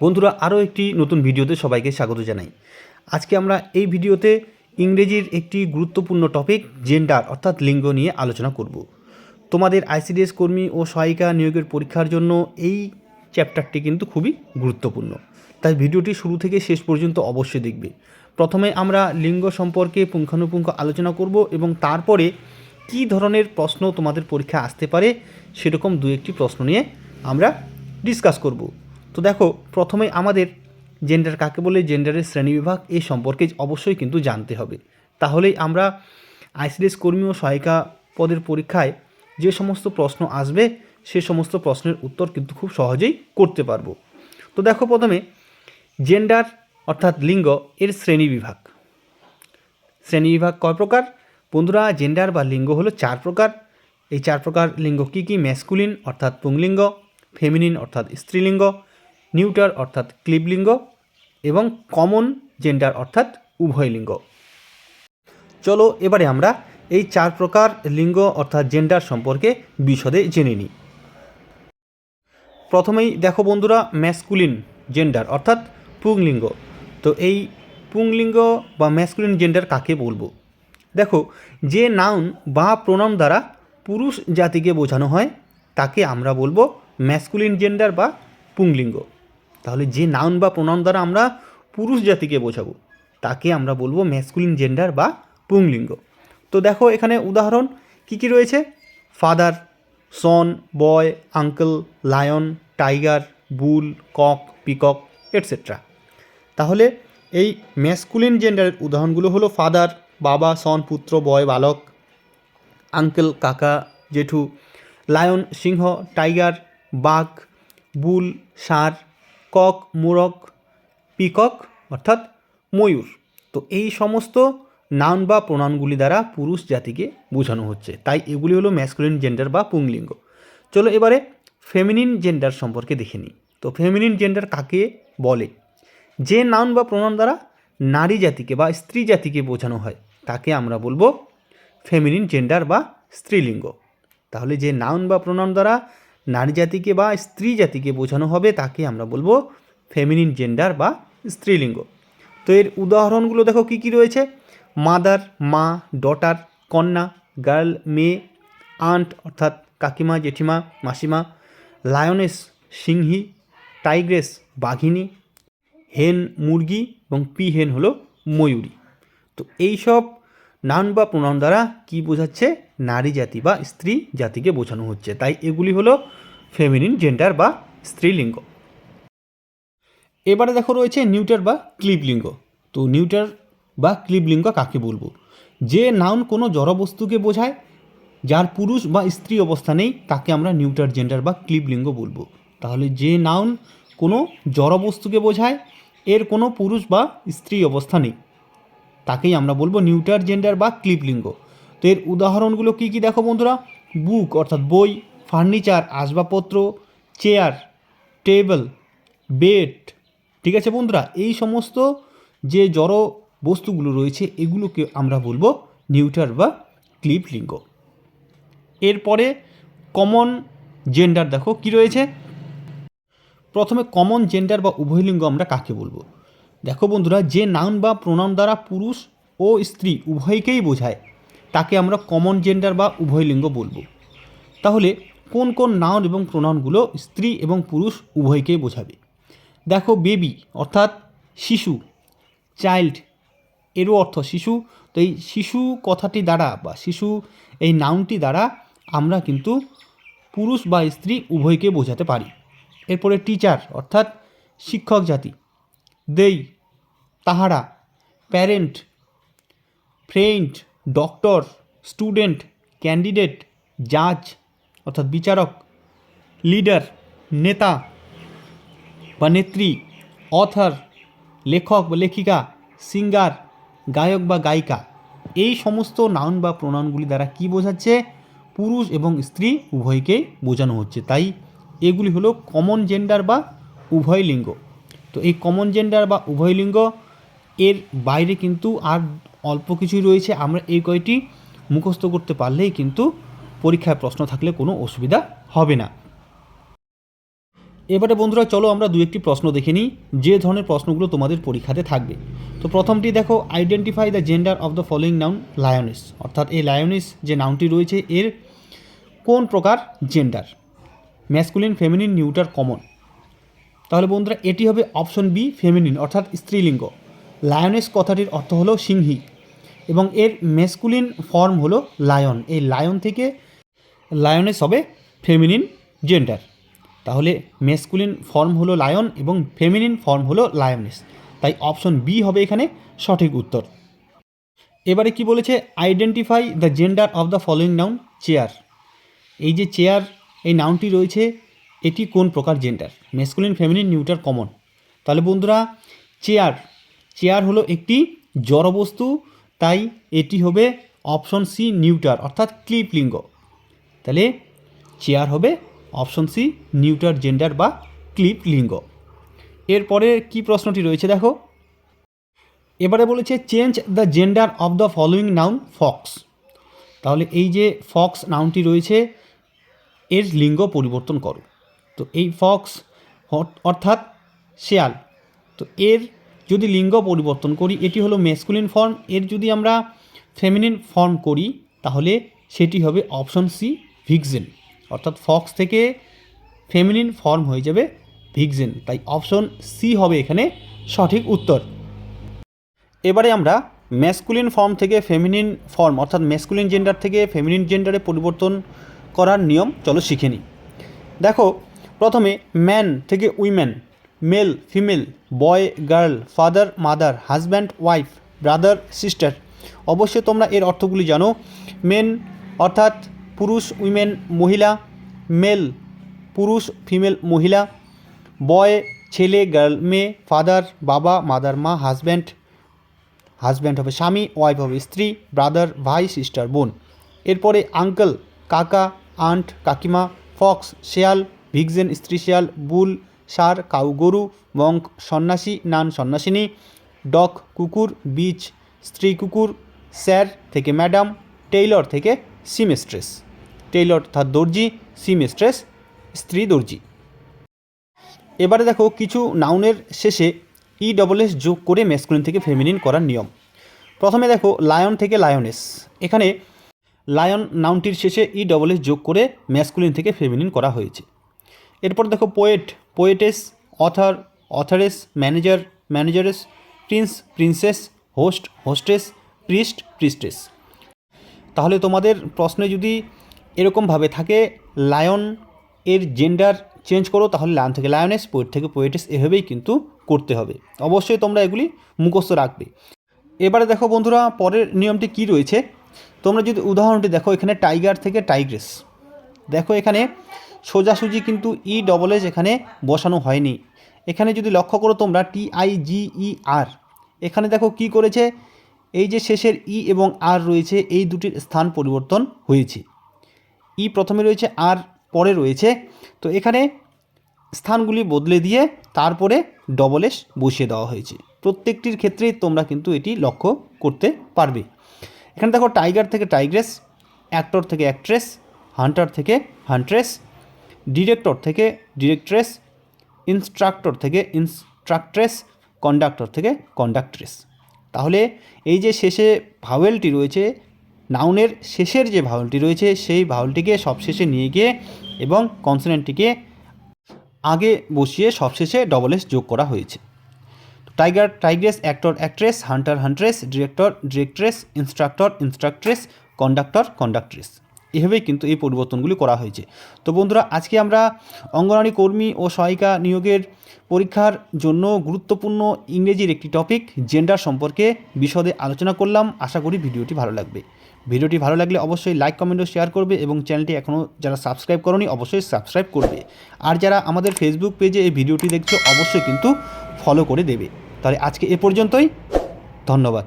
বন্ধুরা, আরও একটি নতুন ভিডিওতে সবাইকে স্বাগত জানাই। আজকে আমরা এই ভিডিওতে ইংরেজির একটি গুরুত্বপূর্ণ টপিক জেন্ডার অর্থাৎ লিঙ্গ নিয়ে আলোচনা করব। তোমাদের আইসিডিএস কর্মী ও সহায়িকা নিয়োগের পরীক্ষার জন্য এই চ্যাপ্টারটি কিন্তু খুবই গুরুত্বপূর্ণ, তাই ভিডিওটি শুরু থেকে শেষ পর্যন্ত অবশ্যই দেখবে। প্রথমে আমরা লিঙ্গ সম্পর্কে পুঙ্খানুপুঙ্খ আলোচনা করব এবং তারপরে কী ধরনের প্রশ্ন তোমাদের পরীক্ষা আসতে পারে সেরকম দু একটি প্রশ্ন নিয়ে আমরা ডিসকাস করব। তো দেখো, প্রথমে আমাদের জেন্ডার কাকে বলে, জেন্ডারের শ্রেণীবিভাগ এই সম্পর্কে অবশ্যই কিন্তু জানতে হবে। তাহলেই আমরা আইসিডিএস কর্মী ও সহায়িকা পদের পরীক্ষায় যে সমস্ত প্রশ্ন আসবে সে সমস্ত প্রশ্নের উত্তর কিন্তু খুব সহজেই করতে পারবো। তো দেখো, প্রথমে জেন্ডার অর্থাৎ লিঙ্গ এর শ্রেণীবিভাগ। শ্রেণীবিভাগ কয় প্রকার? বন্ধুরা, জেন্ডার বা লিঙ্গ হলো 4 প্রকার। এই 4 প্রকার লিঙ্গ কী কী? ম্যাসকুলিন অর্থাৎ পুংলিঙ্গ, ফেমিনিন অর্থাৎ স্ত্রীলিঙ্গ, নিউটার অর্থাৎ ক্লিবলিঙ্গ এবং কমন জেন্ডার অর্থাৎ উভয় লিঙ্গ। চলো এবারে আমরা এই 4 প্রকার লিঙ্গ অর্থাৎ জেন্ডার সম্পর্কে বিশদে জেনে নিই। প্রথমেই দেখো বন্ধুরা, ম্যাসকুলিন জেন্ডার অর্থাৎ পুংলিঙ্গ। তো এই পুংলিঙ্গ বা ম্যাসকুলিন জেন্ডার কাকে বলবো? দেখো, যে নাউন বা প্রোনাউন দ্বারা পুরুষ জাতিকে বোঝানো হয় তাকে আমরা বলবো ম্যাসকুলিন জেন্ডার বা পুংলিঙ্গ। তাহলে যে নাউন বা প্রোনাউন দ্বারা আমরা পুরুষ জাতিকে বোঝাবো তাকে আমরা বলবো ম্যাসকুলিন জেন্ডার বা পুংলিঙ্গ। তো দেখো, এখানে উদাহরণ কি কি রয়েছে? ফাদার, সন, বয়, আঙ্কেল, লায়ন, টাইগার, বুল, কক, পিকক এটসেট্রা। তাহলে এই ম্যাসকুলিন জেন্ডারের উদাহরণগুলো হলো ফাদার বাবা, সন পুত্র, বয় বালক, আঙ্কেল কাকা জেঠু, লায়ন সিংহ, টাইগার বাঘ, বুল ষাঁড়, কক মোরগ, পিকক অর্থাৎ ময়ূর। তো এই সমস্ত নাউন বা প্রোনাউনগুলি দ্বারা পুরুষ জাতিকে বোঝানো হচ্ছে, তাই এগুলি হলো ম্যাসকুলিন জেন্ডার বা পুংলিঙ্গ। চলো এবারে ফেমিনিন জেন্ডার সম্পর্কে দেখে নিই। তো ফেমিনিন জেন্ডার কাকে বলে? যে নাউন বা প্রোনাউন দ্বারা নারী জাতিকে বা স্ত্রী জাতিকে বোঝানো হয় তাকে আমরা বলবো ফেমিনিন জেন্ডার বা স্ত্রীলিঙ্গ। তাহলে যে নাউন বা প্রোনাউন দ্বারা নারী জাতিকে বা স্ত্রী জাতিকে বোঝানো হবে তাকে আমরা বলবো ফেমিনিন জেন্ডার বা স্ত্রীলিঙ্গ। তো এর উদাহরণগুলো দেখো কী কী রয়েছে? মাদার মা, ডটার কন্যা, গার্ল মেয়ে, আন্ট অর্থাৎ কাকিমা জেঠিমা মাসিমা, লায়নেস সিংহী, টাইগ্রেস বাঘিনী, হেন মুরগি এবং পি হেন হলো ময়ূরী। তো এই সব নাউন বা প্রোনাউন দ্বারা কী বোঝাচ্ছে? নারী জাতি বা স্ত্রী জাতিকে বোঝানো হচ্ছে, তাই এগুলি হলো ফেমিনিন জেন্ডার বা স্ত্রীলিঙ্গ। এবারে দেখো রয়েছে নিউটার বা ক্লিবলিঙ্গ। তো নিউটার বা ক্লিবলিঙ্গ কাকে বলবো? যে নাউন কোনো জড়বস্তুকে বোঝায় যার পুরুষ বা স্ত্রী অবস্থা নেই তাকে আমরা নিউটার জেন্ডার বা ক্লিবলিঙ্গ বলবো। তাহলে যে নাউন কোনো জড়বস্তুকে বোঝায় এর কোনো পুরুষ বা স্ত্রী অবস্থা নেই তাকেই আমরা বলবো নিউটার জেন্ডার বা ক্লিবলিঙ্গ। তো এর উদাহরণগুলো কী কী দেখো বন্ধুরা? বুক অর্থাৎ বই, ফার্নিচার আসবাবপত্র, চেয়ার, টেবিল, বেড। ঠিক আছে বন্ধুরা, এই সমস্ত যে জড় বস্তুগুলো রয়েছে এগুলোকে আমরা বলবো নিউটার বা ক্লিবলিঙ্গ। এরপরে কমন জেন্ডার দেখো কি রয়েছে। প্রথমে কমন জেন্ডার বা উভয়লিঙ্গ আমরা কাকে বলবো? দেখো বন্ধুরা, যে নাউন বা প্রোনাউন দ্বারা পুরুষ ও স্ত্রী উভয়কেই বোঝায় তাকে আমরা কমন জেন্ডার বা উভয়লিঙ্গ বলবো। তাহলে কোন কোন নাউন এবং প্রোনাউনগুলো স্ত্রী এবং পুরুষ উভয়কেই বোঝাবে? দেখো, বেবি অর্থাৎ শিশু, চাইল্ড এরও অর্থ শিশু। তো এই শিশু কথাটি দ্বারা বা শিশু এই নাউনটি দ্বারা আমরা কিন্তু পুরুষ বা স্ত্রী উভয়কে বোঝাতে পারি। এরপরে টিচার অর্থাৎ শিক্ষক জাতি, দেই তাহারা, parent, friend, doctor, student, candidate, জাজ অর্থাৎ বিচারক, লিডার নেতা বা নেত্রী, অথর লেখক বা লেখিকা, সিঙ্গার গায়ক বা গায়িকা। এই সমস্ত নাউন বা প্রোনাউনগুলি দ্বারা কি বোঝাচ্ছে? পুরুষ এবং স্ত্রী উভয়কেই বোঝানো হচ্ছে, তাই এগুলি হলো কমন জেন্ডার বা উভয় লিঙ্গ। তো এই কমন জেন্ডার বা উভয় লিঙ্গ এর বাইরে কিন্তু আর অল্প কিছুই রয়েছে, আমরা এই কয়টি মুখস্থ করতে পারলেই কিন্তু পরীক্ষায় প্রশ্ন থাকলে কোনো অসুবিধা হবে না। এবারে বন্ধুরা চলো আমরা দু একটি প্রশ্ন দেখে নিই যে ধরনের প্রশ্নগুলো তোমাদের পরীক্ষাতে থাকবে। তো প্রথমটি দেখো, identify the gender of the following noun lioness, অর্থাৎ এই লায়নেস যে নাউনটি রয়েছে এর কোন প্রকার gender, masculine, feminine, neuter, common. তাহলে বন্ধুরা এটি হবে অপশন বি, ফেমিনিন অর্থাৎ স্ত্রীলিঙ্গ। লায়নেস কথাটির অর্থ হলো সিংহী এবং এর ম্যাসকুলিন ফর্ম হলো লায়ন। এই লায়ন থেকে লায়নেস হবে ফেমিনিন জেন্ডার। তাহলে ম্যাসকুলিন ফর্ম হলো লায়ন এবং ফেমিনিন ফর্ম হলো লায়নেস, তাই অপশন বি হবে এখানে সঠিক উত্তর। এবারে কি বলেছে, identify the gender of the following noun chair. এই যে চেয়ার এই নাউনটি রয়েছে এটি কোন প্রকার gender, masculine, feminine, neuter, common. তাহলে বন্ধুরা চেয়ার হলো একটি জড়বস্তু, তাই এটি হবে অপশন সি, নিউটার অর্থাৎ ক্লিপ লিঙ্গ। তাহলে চেয়ার হবে অপশন সি, নিউটার জেন্ডার বা ক্লিপ লিঙ্গ। এরপরে কি প্রশ্নটি রয়েছে দেখো, এবারে বলেছে change the gender of the following noun Fox. তাহলে এই যে ফক্স নাউনটি রয়েছে এর লিঙ্গ পরিবর্তন করো। তো এই ফক্স অর্থাৎ শেয়াল, তো এর যদি লিঙ্গ পরিবর্তন করি এটি হলো ম্যাসকুলিন ফর্ম, এর যদি আমরা ফেমিনিন ফর্ম করি তাহলে সেটি হবে অপশন সি, ভিক্সেন। অর্থাৎ ফক্স থেকে ফেমিনিন ফর্ম হয়ে যাবে ভিক্সেন, তাই অপশন সি হবে এখানে সঠিক উত্তর। এবারে আমরা ম্যাসকুলিন ফর্ম থেকে ফেমিনিন ফর্ম অর্থাৎ ম্যাসকুলিন জেন্ডার থেকে ফেমিনিন জেন্ডারে পরিবর্তন করার নিয়ম চলো শিখে নিই। দেখো প্রথমে ম্যান থেকে women, male female, boy girl, father mother, husband wife, brother sister. অবশ্যই তোমরা এর অর্থগুলি জানো। মেন অর্থাৎ পুরুষ, উইমেন মহিলা, মেল পুরুষ, ফিমেল মহিলা, বয় ছেলে, গার্ল মেয়ে, ফাদার বাবা, মাদার মা, হাজব্যান্ড হবে স্বামী, ওয়াইফ হবে স্ত্রী, ব্রাদার ভাই, সিস্টার বোন। এরপরে আঙ্কেল কাকা, আন্ট কাকিমা, ফক্স শেয়াল, ভিক্সেন স্ত্রী শেয়াল, বুল ষাঁড়, কাউ গরু, মঙ্ক সন্ন্যাসী, নান সন্ন্যাসিনী, ডগ কুকুর, বিচ স্ত্রী কুকুর, স্যার থেকে ম্যাডাম, টেইলর থেকে সিমেস্ট্রেস। টেইলর অর্থাৎ দর্জি, সিমেস্ট্রেস স্ত্রী দর্জি। এবারে দেখো কিছু নাউনের শেষে ESS যোগ করে ম্যাসকুলিন থেকে ফেমিনিন করার নিয়ম। প্রথমে দেখো লায়ন থেকে লায়নেস, এখানে লায়ন নাউনটির শেষে ESS যোগ করে ম্যাসকুলিন থেকে ফেমিনিন করা হয়েছে। এরপর দেখো poet, poetess, author, authoress, manager, manageress, prince, princess, host, hostess, priest, priestess. তাহলে তোমাদের প্রশ্নে যদি এরকমভাবে থাকে লায়ন এর জেন্ডার চেঞ্জ করো তাহলে লায়ন থেকে লায়নেস, পোয়েট থেকে পোয়েটেস, এভাবেই কিন্তু করতে হবে। অবশ্যই তোমরা এগুলি মুখস্থ রাখবে। এবারে দেখো বন্ধুরা পরের নিয়মটি কি রয়েছে, তোমরা যদি উদাহরণটি দেখো এখানে টাইগার থেকে টাইগ্রেস, দেখো এখানে সোজাসুজি কিন্তু ESS এখানে বসানো হয়নি। এখানে যদি লক্ষ্য করো তোমরা TIGER, এখানে দেখো কি করেছে, এই যে শেষের ই এবং আর রয়েছে এই দুটির স্থান পরিবর্তন হয়েছে। ই প্রথমে রয়েছে আর পরে রয়েছে, তো এখানে স্থানগুলি বদলে দিয়ে তারপরে ESS বসিয়ে দেওয়া হয়েছে। প্রত্যেকটির ক্ষেত্রেই তোমরা কিন্তু এটি লক্ষ্য করতে পারবে। এখানে দেখো টাইগার থেকে টাইগ্রেস, অ্যাক্টর থেকে অ্যাক্ট্রেস, হান্টার থেকে হান্ট্রেস, ডিরেক্টর থেকে ডিরেক্ট্রেস, ইনস্ট্রাক্টর থেকে ইনস্ট্রাক্ট্রেস, কন্ডাক্টর থেকে কন্ডাক্ট্রেস। তাহলে এই যে শেষে ভাওয়েলটি রয়েছে, নাউনের শেষের যে ভাওয়েলটি রয়েছে সেই ভাওয়েলটিকে সবশেষে নিয়ে গিয়ে এবং কনসোনেন্টটিকে আগে বসিয়ে সবশেষে ESS যোগ করা হয়েছে। Tiger tigress, actor actress, hunter huntress, director directress, instructor instructress, conductor conductress, এভাবেই কিন্তু এই পরিবর্তনগুলি করা হয়েছে। তো বন্ধুরা আজকে আমরা অঙ্গনওয়াড়ি কর্মী ও সহায়িকা নিয়োগের পরীক্ষার জন্য গুরুত্বপূর্ণ ইংরেজির একটি টপিক জেন্ডার সম্পর্কে বিশদে আলোচনা করলাম। আশা করি ভিডিওটি ভালো লাগবে। ভিডিওটি ভালো লাগলে অবশ্যই লাইক কমেন্ট ও শেয়ার করবে এবং চ্যানেলটি এখনও যারা সাবস্ক্রাইব করোনি অবশ্যই সাবস্ক্রাইব করবে। আর যারা আমাদের ফেসবুক পেজে এই ভিডিওটি দেখছো অবশ্যই কিন্তু ফলো করে দেবে। তাহলে আজকে এ পর্যন্তই, ধন্যবাদ।